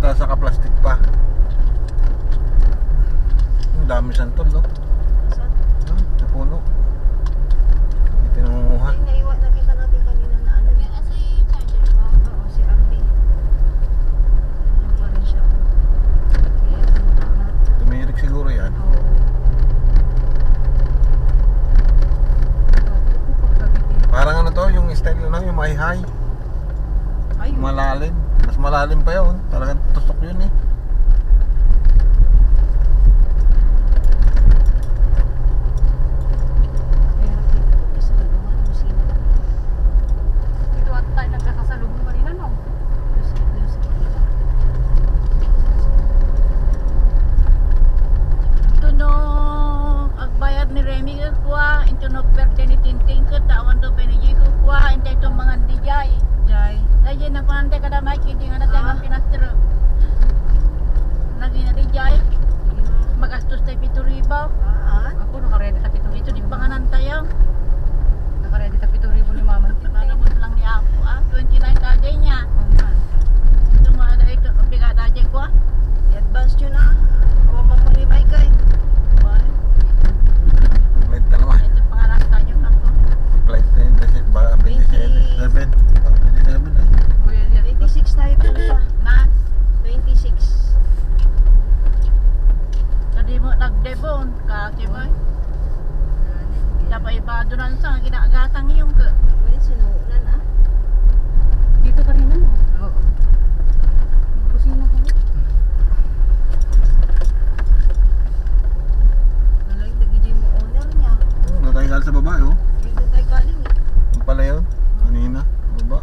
tapos naka-plastic pa. Ang dami santol, no? Saan? Sa puno. Hindi tinunguha. Ay, naiwan, nakita natin kanina na ano. Yan as charger ko. Oo, si Arby. Yan pa rin siya. Kaya tumatangat. Tumirik siguro yan. Oo. Parang ano to, yung style na yung may high. Ay, Malalim. Mas malalim pa yun. Talagang tusok yun eh. kaya nakita ko sa lulungan, musina. Dito at tayo nagkakasalubong kanina, no? Yung sa kanila. Ito no, agbayad ni Remy ko kuha, ito no perde ni Tinting ko, tawan to pinigi ko kuha, ito itong mga dijay. Jai. Lagi na panante kada may kindi nga natin ang pinastro. Lagi na dijay, magastos tayo 7,000. Ako, nakaredy ta 7,000. Ito di panganan tayo. Nakaredy ta 7,000 ni Mama. Malabot lang ni Apo 29 kada niya. Ito mga da ito, bigada dyan ko I-advance nyo na. Awa pa mo ni Maikay. Flight na naman. Ito pangalan tayo lang ko. Flight na yun. 27. 27 eh. 26 tayo punta. Na, 26. tadi mo nagdebon, kasi mo. Dapat iba doon sa ginagatang yung ka. Wala, sinuunan ah. Dito kanina, no? Oo. Nagkusina kami. Nalay, nagiging mo owner niya. Natay ka sa baba oh. Yun na tayo galing eh. Yung pala yun. Kanina. Baba.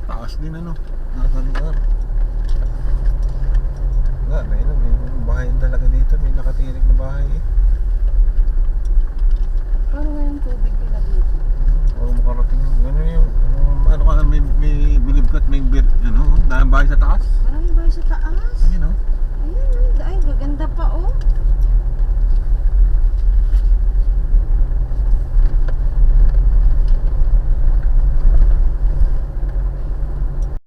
Taas din ano. Nasa lugar. Nga, may bahay talaga dito. May nakatirik na bahay eh. Paano nga yung tubig nila dito? O makarating yun. Ganun yung ano ka may bilib ka at may ano, dahil bahay sa taas. Maraming bahay sa taas. Ayun oh. Ayan, ay, gaganda pa oh.